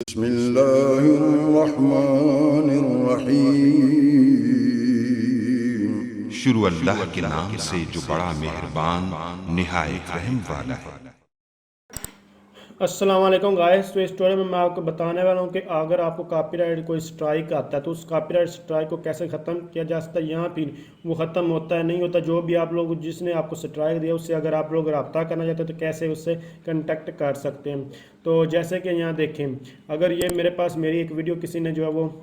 बिस्मिल्लाहिर्रहमानिर्रहीम। शुरू अल्लाह के नाम से जो बड़ा मेहरबान निहायत रहम वाला है। अस्सलाम वालेकुम गाइस। तो इस स्टोरी में मैं आपको बताने वाला हूँ कि अगर आपको कॉपीराइट कोई स्ट्राइक आता है तो उस कॉपीराइट स्ट्राइक को कैसे ख़त्म किया जा सकता है, यहाँ फिर वो ख़त्म होता है नहीं होता। जो भी आप लोग जिसने आपको स्ट्राइक दिया उससे अगर आप लोग रब्ता करना चाहते हैं तो कैसे उससे कंटेक्ट कर सकते हैं। तो जैसे कि यहाँ देखें, अगर ये मेरे पास मेरी एक वीडियो किसी ने जो है वो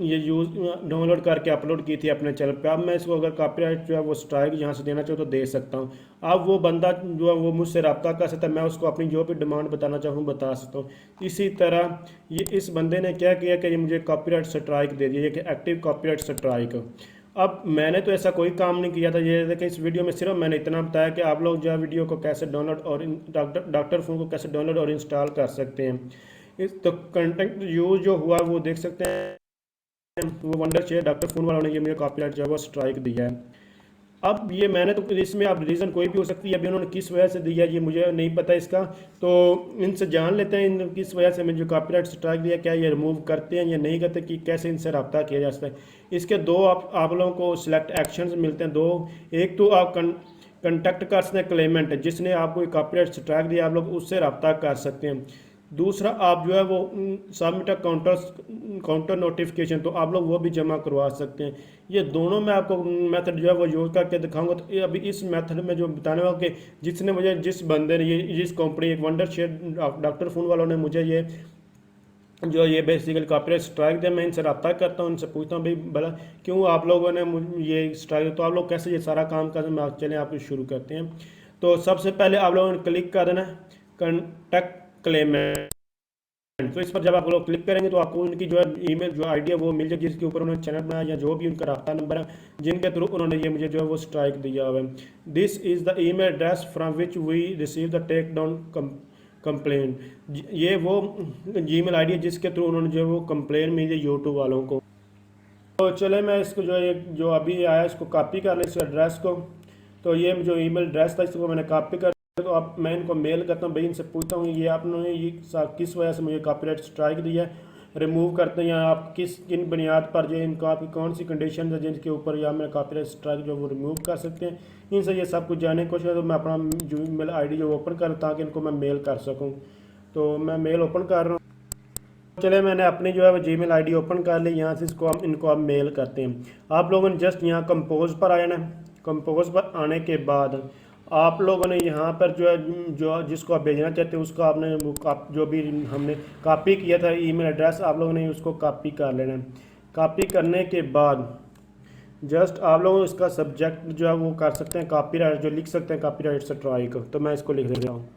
ये यूज़ डाउनलोड करके अपलोड की थी अपने चैनल पे, अब मैं इसको अगर कॉपीराइट जो है वो स्ट्राइक यहाँ से देना चाहूँ तो दे सकता हूँ। अब वो बंदा जो है वो मुझसे रब्ता कर सकता है, मैं उसको अपनी जो भी डिमांड बताना चाहूँ बता सकता हूँ। इसी तरह ये इस बंदे ने क्या किया कि ये मुझे कॉपीराइट स्ट्राइक दे दिया कि एक्टिव कॉपीराइट स्ट्राइक। अब मैंने तो ऐसा कोई काम नहीं किया था। ये देखिए, इस वीडियो में सिर्फ मैंने इतना बताया कि आप लोग जो है वीडियो को कैसे डाउनलोड और डॉक्टर फोन को कैसे डाउनलोड और इंस्टॉल कर सकते हैं। इस तो कंटेंट यूज जो हुआ वो देख सकते हैं, वो वंडर शेयर डॉक्टर फोन वालों ने ये मुझे कॉपीराइट जो है वो स्ट्राइक दिया है। अब ये मैंने तो इसमें अब रीज़न कोई भी हो सकती है, अभी उन्होंने किस वजह से दिया ये मुझे नहीं पता इसका। तो इनसे जान लेते हैं इन किस वजह से मुझे कॉपीराइट स्ट्राइक दिया, क्या ये रिमूव करते हैं या नहीं करते, कि कैसे इनसे रब्ता किया जा सकता है। इसके दो आप लोगों को सिलेक्ट एक्शंस मिलते हैं, दो। एक तो आप कंटेक्ट कर सकते हैं क्लेमेंट, जिसने आपको कॉपीराइट स्ट्राइक दिया, आप लोग उससे रब्ता कर सकते हैं। दूसरा आप जो है वो सबमिट काउंटर नोटिफिकेशन, तो आप लोग वो भी जमा करवा सकते हैं। ये दोनों मैं आपको मेथड जो है वो यूज़ करके दिखाऊंगा। तो अभी इस मेथड में जो बताने वाला कि जिसने मुझे जिस बंदे ने ये जिस कंपनी एक वंडर शेयर डॉक्टर फोन वालों ने मुझे ये बेसिकली कॉपीराइट स्ट्राइक दिया, मैं इनसे रब्ता करता हूँ, इनसे पूछता हूँ भाई भला क्यों आप लोगों ने ये स्ट्राइक, तो आप लोग कैसे ये सारा काम कर मैं चलें आप शुरू करते हैं। तो सबसे पहले आप लोगों ने क्लिक कर देना कंटेक्ट क्लेमेंट। तो इस पर जब आप लोग क्लिक करेंगे तो आपको उनकी जो है ईमेल जो आईडी है वो मिल जाएगी, जिसके ऊपर उन्होंने चैनल बनाया या जो भी उनका रास्ता नंबर है जिनके थ्रू उन्होंने ये मुझे जो है वो स्ट्राइक दिया हुआ है। This is the email address from which we receive the take down complain. ये वो ईमेल आईडी है जिसके थ्रू उन्होंने जो है वो कंप्लेन मिली है यूट्यूब वालों को। तो चले मैं इसको जो है जो अभी आया इसको कॉपी कर लें इस एड्रेस को। तो ये जो ईमेल एड्रेस था इसको मैंने कॉपी कर, तो अब मैं इनको मेल करता हूँ भाई, इनसे पूछता हूँ ये आपने ये किस वजह से मुझे कॉपीराइट स्ट्राइक दिया है, रिमूव करते हैं या आप किन बुनियाद पर, जो इनको आपकी कौन सी कंडीशन है जिनके ऊपर या मैं कॉपीराइट स्ट्राइक जो वो रिमूव कर सकते हैं। इनसे ये सब कुछ जानने की कोशिश है। तो मैं अपना जो ईमेल आईडी जो ओपन कर ताकि इनको मैं मेल कर सकूँ। तो मैं मेल ओपन कर रहा हूँ। चले मैंने अपनी जो है वो जीमेल आईडी ओपन कर ली। यहाँ से इसको हम इनको अब मेल करते हैं। आप लोगों ने जस्ट यहाँ कंपोज पर आ जाना है। कंपोज पर आने के बाद आप लोगों ने यहाँ पर जो है जो जिसको आप भेजना चाहते हैं उसको आपने जो भी हमने कॉपी किया था ईमेल एड्रेस, आप लोगों ने उसको कॉपी कर लेना है। कॉपी करने के बाद जस्ट आप लोग इसका सब्जेक्ट जो है वो कर सकते हैं कॉपीराइट, जो लिख सकते हैं कॉपीराइट स्ट्राइक। तो मैं इसको लिख दे रहा हूँ।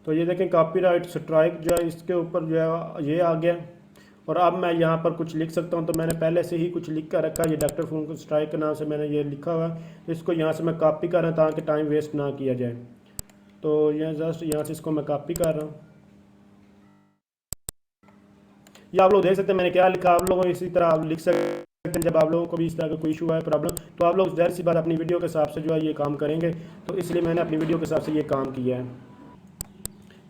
तो ये देखें कॉपीराइट स्ट्राइक जो है इसके ऊपर जो है ये आ गया। और अब मैं यहाँ पर कुछ लिख सकता हूँ। तो मैंने पहले से ही कुछ लिख कर रखा है, ये डॉक्टर फोन स्ट्राइक के नाम से मैंने ये लिखा हुआ है। इसको यहाँ से मैं कॉपी कर रहा हूँ ताकि टाइम वेस्ट ना किया जाए। तो ये जस्ट यहाँ से इसको मैं कॉपी कर रहा हूँ। ये आप लोग देख सकते हैं मैंने क्या लिखा, आप लोग इसी तरह आप लिख सकते हैं। जब आप लोगों को भी इस तरह का कोई इशू है प्रॉब्लम, तो आप लोग ज़ाहिर सी बात अपनी वीडियो के हिसाब से जो है ये काम करेंगे। तो इसलिए मैंने अपनी वीडियो के हिसाब से ये काम किया है।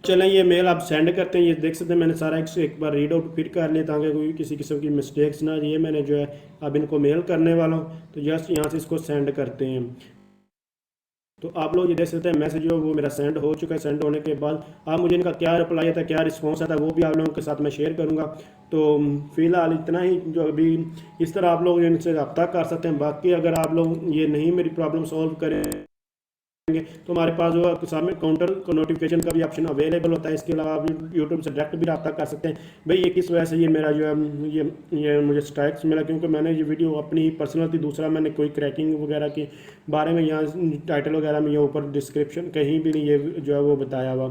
चलें ये मेल आप सेंड करते हैं। ये देख सकते हैं मैंने सारा एक बार रीड आउट फिर कर लिया ताकि कोई किसी किस्म की मिस्टेक्स ना। ये मैंने जो है अब इनको मेल करने वाला हूँ। तो जस्ट यहाँ से इसको सेंड करते हैं। तो आप लोग ये देख सकते हैं मैसेज जो वो मेरा सेंड हो चुका है। सेंड होने के बाद आप मुझे इनका क्या रिप्लाई आता है, क्या रिस्पॉन्स आता है, वो भी आप लोगों के साथ मैं शेयर करूँगा। तो फिलहाल इतना ही, जो अभी इस तरह आप लोग इनसे रब्ता कर सकते हैं। बाकी अगर आप लोग ये नहीं मेरी प्रॉब्लम सॉल्व करें तो हमारे पास जो सामने काउंटर को नोटिफिकेशन का भी ऑप्शन अवेलेबल होता है। इसके अलावा आप यूट्यूब से डायरेक्ट भी रब्ता कर सकते हैं भाई ये किस वजह से ये मेरा जो है ये मुझे स्ट्राइक्स मिला, क्योंकि मैंने ये वीडियो अपनी पर्सनल थी। दूसरा मैंने कोई क्रैकिंग वगैरह के बारे में यहाँ टाइटल वगैरह में या ऊपर डिस्क्रिप्शन कहीं भी नहीं ये जो है वो बताया हुआ।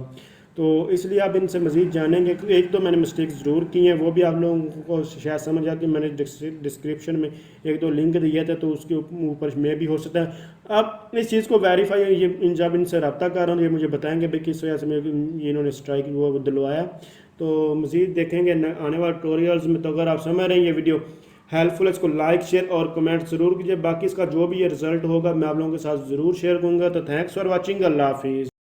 तो इसलिए आप इनसे मज़ीद जानेंगे। एक तो मैंने मिस्टेक ज़रूर की हैं, वो भी आप लोगों को शायद समझ आ कि मैंने डिस्क्रिप्शन में एक दो लिंक दिए थे, तो उसके ऊपर में भी हो सकता है। अब इस चीज़ को वेरीफाई ये जब इनसे रब्ता कर रहा हूँ ये मुझे बताएंगे भाई किस वजह से ये इन्होंने स्ट्राइक वो दिलवाया। तो मज़ीद देखेंगे आने वाले ट्यूटोरियल्स में। तो अगर आप समझ रहे हैं ये वीडियो हेल्पफुल है इसको लाइक शेयर और कमेंट ज़रूर कीजिए। बाकी इसका जो भी ये रिजल्ट होगा मैं आप लोगों के साथ ज़रूर शेयर करूँगा। तो थैंक्स फॉर वॉचिंग, अल्लाह हाफिज़।